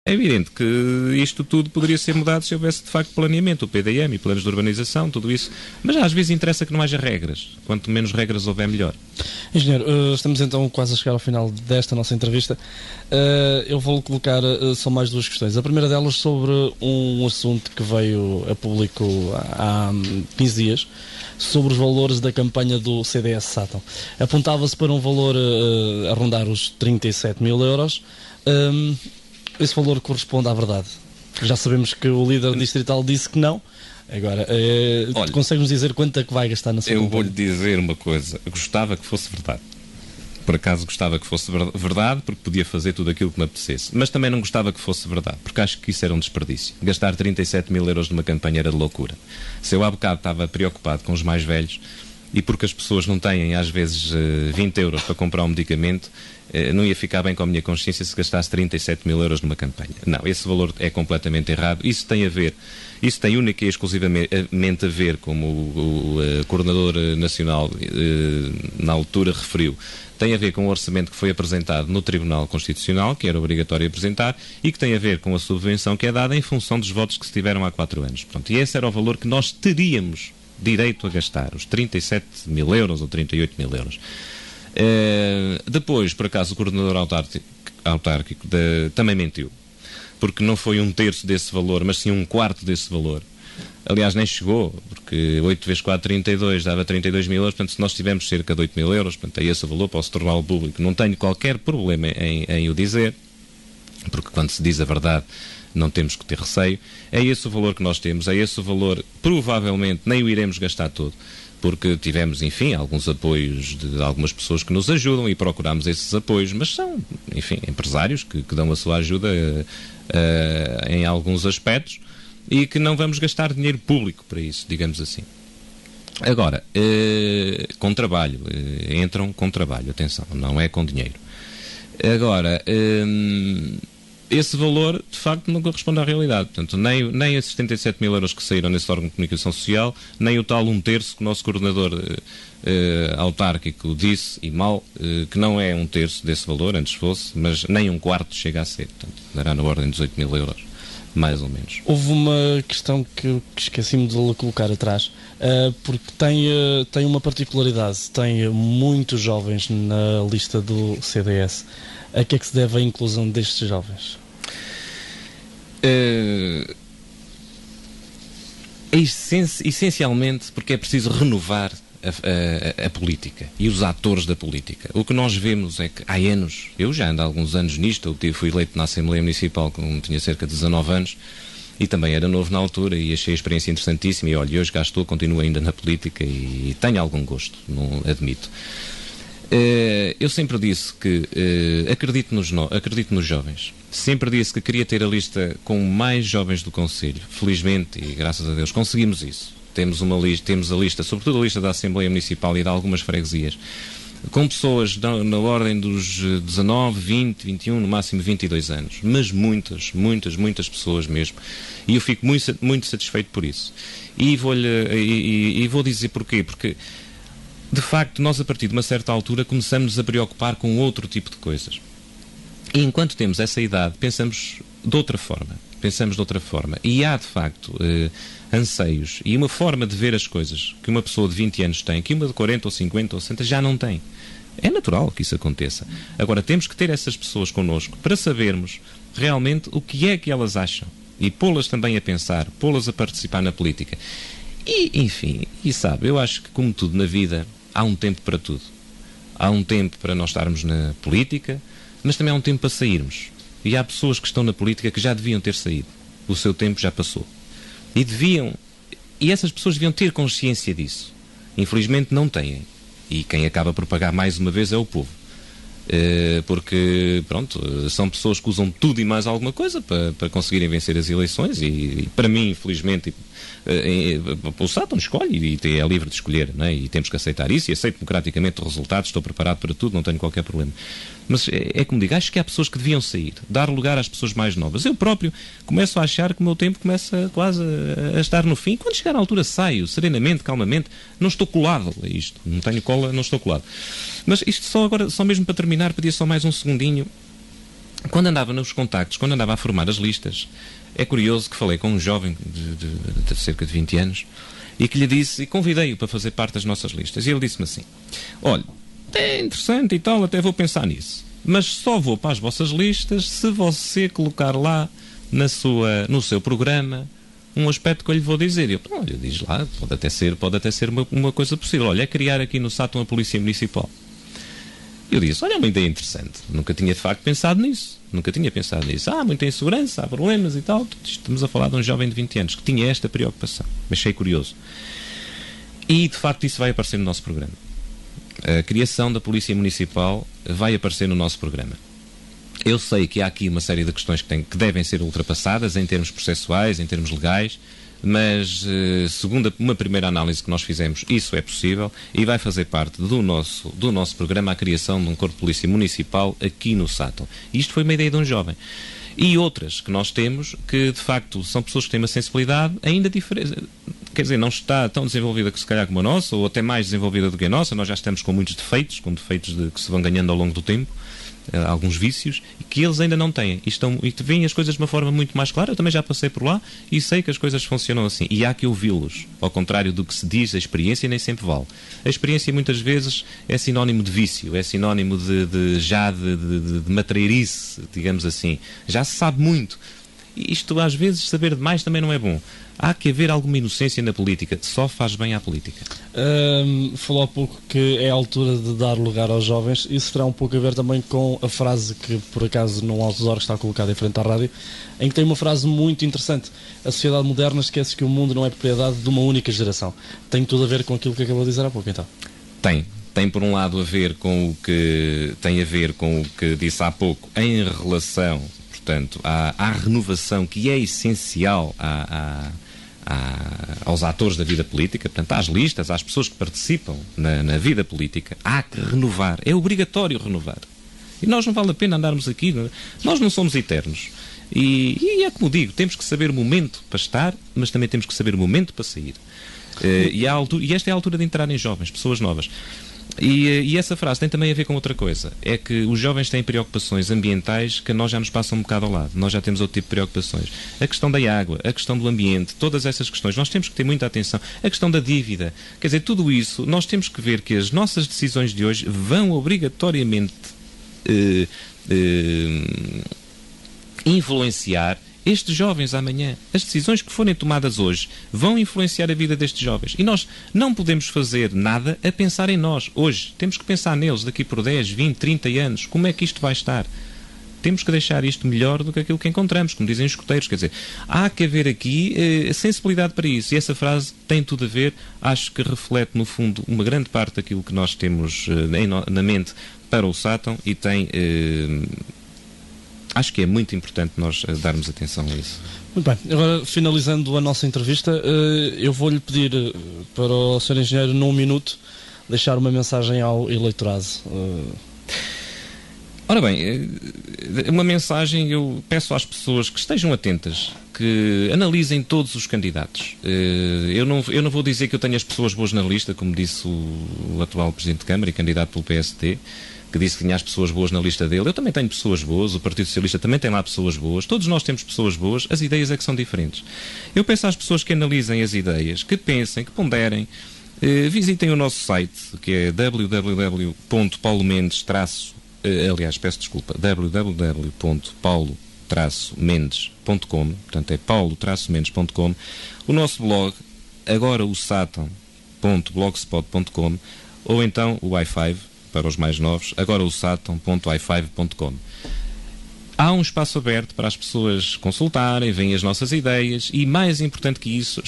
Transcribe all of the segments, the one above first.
É evidente que isto tudo poderia ser mudado se houvesse de facto planeamento, o PDM e planos de urbanização, tudo isso. Mas às vezes interessa que não haja regras. Quanto menos regras houver, melhor. Engenheiro, estamos então quase a chegar ao final desta nossa entrevista. Eu vou colocar só mais duas questões. A primeira delas sobre um assunto que veio a público há 15 dias, sobre os valores da campanha do CDS Sátão. Apontava-se para um valor a rondar os 37 mil euros. Esse valor corresponde à verdade? Já sabemos que o líder distrital disse que não. Agora, consegue-nos dizer quanto é que vai gastar na sua campanha? Eu vou-lhe dizer uma coisa. Gostava que fosse verdade. Por acaso gostava que fosse verdade, porque podia fazer tudo aquilo que me apetecesse. Mas também não gostava que fosse verdade, porque acho que isso era um desperdício. Gastar 37 mil euros numa campanha era de loucura. Se eu há bocado estava preocupado com os mais velhos, e porque as pessoas não têm, às vezes, 20 euros para comprar um medicamento, não ia ficar bem com a minha consciência se gastasse 37 mil euros numa campanha. Não, esse valor é completamente errado. Isso tem única e exclusivamente a ver, como o Coordenador Nacional na altura referiu, tem a ver com o orçamento que foi apresentado no Tribunal Constitucional, que era obrigatório apresentar, e que tem a ver com a subvenção que é dada em função dos votos que se tiveram há 4 anos. Pronto, e esse era o valor que nós teríamos direito a gastar, os 37 mil euros ou 38 mil euros. Depois, por acaso, o coordenador autárquico também mentiu, porque não foi 1/3 desse valor, mas sim 1/4 desse valor. Aliás, nem chegou, porque 8 vezes 4, 32, dava 32 mil euros, portanto, se nós tivermos cerca de 8 mil euros, portanto, é esse o valor, posso torná-lo público. Não tenho qualquer problema em o dizer, porque quando se diz a verdade, não temos que ter receio. É esse o valor que nós temos, é esse o valor, provavelmente nem o iremos gastar todo, porque tivemos, enfim, alguns apoios de algumas pessoas que nos ajudam e procuramos esses apoios, mas são, enfim, empresários que dão a sua ajuda em alguns aspectos e que não vamos gastar dinheiro público para isso, digamos assim. Agora, com trabalho, entram com trabalho, atenção, não é com dinheiro. Agora, esse valor, de facto, não corresponde à realidade. Portanto, nem esses 77 mil euros que saíram nesse órgão de comunicação social, nem o tal 1/3 que o nosso coordenador autárquico disse, e mal, que não é 1/3 desse valor, antes fosse, mas nem 1/4 chega a ser. Portanto, dará na ordem de 18 mil euros, mais ou menos. Houve uma questão que esqueci-me de lhe colocar atrás, porque tem uma particularidade, tem muitos jovens na lista do CDS. A que é que se deve a inclusão destes jovens? Essencialmente porque é preciso renovar a política e os atores da política. O que nós vemos é que há anos, eu já ando há alguns anos nisto, eu fui eleito na Assembleia Municipal quando tinha cerca de 19 anos e também era novo na altura e achei a experiência interessantíssima e olha, hoje cá estou, continuo ainda na política e tenho algum gosto, não admito. Eu sempre disse que acredito nos jovens. Sempre disse que queria ter a lista com mais jovens do Conselho. Felizmente, e graças a Deus, conseguimos isso. Temos a lista, sobretudo a lista da Assembleia Municipal e de algumas freguesias, com pessoas na ordem dos 19, 20, 21, no máximo 22 anos. Mas muitas pessoas mesmo. E eu fico muito satisfeito por isso. E vou dizer porquê. Porque de facto, nós a partir de uma certa altura começamos a preocupar com outro tipo de coisas. E enquanto temos essa idade, pensamos de outra forma. E há, de facto, anseios e uma forma de ver as coisas que uma pessoa de 20 anos tem, que uma de 40 ou 50 ou 60 já não tem. É natural que isso aconteça. Agora, temos que ter essas pessoas connosco para sabermos realmente o que é que elas acham. E pô-las também a pensar, pô-las a participar na política. E, enfim, sabe, eu acho que como tudo na vida, há um tempo para tudo. Há um tempo para nós estarmos na política, mas também há um tempo para sairmos. E há pessoas que estão na política que já deviam ter saído. O seu tempo já passou. E essas pessoas deviam ter consciência disso. Infelizmente não têm. E quem acaba por pagar mais uma vez é o povo. Porque, pronto, são pessoas que usam tudo e mais alguma coisa para conseguirem vencer as eleições e para mim, infelizmente, o Sátão escolhe e é livre de escolher, não é? E temos que aceitar isso e aceito democraticamente os resultados, estou preparado para tudo, não tenho qualquer problema. Mas é como digo, acho que há pessoas que deviam sair, dar lugar às pessoas mais novas. Eu próprio começo a achar que o meu tempo começa quase a estar no fim. Quando chegar à altura saio, serenamente, calmamente, não estou colado a isto, não tenho cola, não estou colado. Mas isto só mesmo para terminar, pedia só mais um segundinho quando andava nos contactos, quando andava a formar as listas, é curioso que falei com um jovem de cerca de 20 anos e que lhe disse, e convidei-o para fazer parte das nossas listas, e ele disse-me assim: olha, é interessante e tal, até vou pensar nisso, mas só vou para as vossas listas se você colocar lá no seu programa um aspecto que eu lhe vou dizer. E eu, olha, diz lá, pode até ser uma coisa possível. Olha, é criar aqui no Sátão a Polícia Municipal. Eu disse, olha, é uma ideia interessante. Nunca tinha de facto pensado nisso. Há muita insegurança, há problemas e tal. Estamos a falar de um jovem de 20 anos que tinha esta preocupação. Me achei curioso. E, de facto, isso vai aparecer no nosso programa. A criação da Polícia Municipal vai aparecer no nosso programa. Eu sei que há aqui uma série de questões que devem ser ultrapassadas em termos processuais, em termos legais, mas segundo uma primeira análise que nós fizemos, isso é possível e vai fazer parte do nosso programa a criação de um corpo de polícia municipal aqui no Sátão. Isto foi uma ideia de um jovem. E outras que nós temos, que de facto são pessoas que têm uma sensibilidade ainda diferente, quer dizer, não está tão desenvolvida que se calhar como a nossa, ou até mais desenvolvida do que a nossa. Nós já estamos com muitos defeitos, que se vão ganhando ao longo do tempo, alguns vícios, e que eles ainda não têm. E veem as coisas de uma forma muito mais clara. Eu também já passei por lá e sei que as coisas funcionam assim. E há que ouvi-los. Ao contrário do que se diz, a experiência nem sempre vale. A experiência muitas vezes é sinónimo de vício, é sinónimo de matreirice, digamos assim. Já se sabe muito. E isto, às vezes, saber demais também não é bom. Há que haver alguma inocência na política. Só faz bem à política. Falou há pouco que é a altura de dar lugar aos jovens. Isso terá um pouco a ver também com a frase que, por acaso, num outdoor está colocada em frente à rádio, em que tem uma frase muito interessante. A sociedade moderna esquece que o mundo não é propriedade de uma única geração. Tem tudo a ver com aquilo que acabou de dizer há pouco, então? Tem por um lado a ver com o que disse há pouco em relação, portanto, à renovação que é essencial aos atores da vida política, portanto, às listas, às pessoas que participam na vida política. Há que renovar, é obrigatório renovar. E nós não vale a pena andarmos aqui, nós não somos eternos. E é como digo, temos que saber o momento para estar, mas também temos que saber o momento para sair. E esta é a altura de entrarem jovens, pessoas novas. E essa frase tem também a ver com outra coisa. É que os jovens têm preocupações ambientais que a nós já nos passam um bocado ao lado. Nós já temos outro tipo de preocupações. A questão da água, a questão do ambiente, todas essas questões, nós temos que ter muita atenção. A questão da dívida. Quer dizer, tudo isso, nós temos que ver que as nossas decisões de hoje vão obrigatoriamente influenciar estes jovens amanhã. As decisões que forem tomadas hoje vão influenciar a vida destes jovens. E nós não podemos fazer nada a pensar em nós hoje. Temos que pensar neles daqui por 10, 20, 30 anos. Como é que isto vai estar? Temos que deixar isto melhor do que aquilo que encontramos, como dizem os escuteiros. Quer dizer, há que haver aqui sensibilidade para isso. E essa frase tem tudo a ver, acho que reflete, no fundo, uma grande parte daquilo que nós temos na mente para o Sátão e tem... acho que é muito importante nós darmos atenção a isso. Muito bem. Agora, finalizando a nossa entrevista, eu vou-lhe pedir para o Sr. Engenheiro, num minuto, deixar uma mensagem ao eleitorado. Ora bem, uma mensagem, eu peço às pessoas que estejam atentas, que analisem todos os candidatos. Eu não vou dizer que eu tenho as pessoas boas na lista, como disse o atual Presidente de Câmara e candidato pelo PSD, que disse que tinha as pessoas boas na lista dele. Eu também tenho pessoas boas, o Partido Socialista também tem lá pessoas boas, todos nós temos pessoas boas, as ideias é que são diferentes. Eu peço às pessoas que analisem as ideias, que pensem, que ponderem, visitem o nosso site, que é www.paulo-mendes.com, portanto é paulo-mendes.com, o nosso blog, agora o satan.blogspot.com, ou então o i5, para os mais novos, agora o satan.i5.com. Há um espaço aberto para as pessoas consultarem, veem as nossas ideias e, mais importante que isso,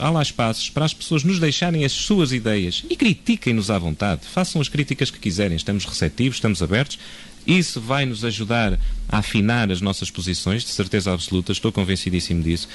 há lá espaços para as pessoas nos deixarem as suas ideias e critiquem-nos à vontade. Façam as críticas que quiserem. Estamos receptivos, estamos abertos. Isso vai nos ajudar a afinar as nossas posições, de certeza absoluta, estou convencidíssimo disso.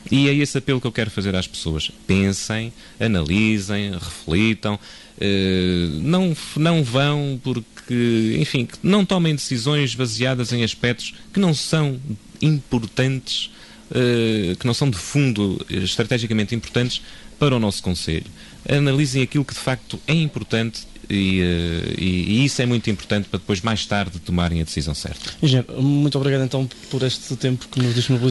E é esse apelo que eu quero fazer às pessoas. Pensem, analisem, reflitam, não vão porque, enfim, não tomem decisões baseadas em aspectos que não são importantes, que não são de fundo estrategicamente importantes para o nosso concelho. Analisem aquilo que de facto é importante e isso é muito importante para depois, mais tarde, tomarem a decisão certa. Engenheiro, muito obrigado então por este tempo que nos disponibilizou.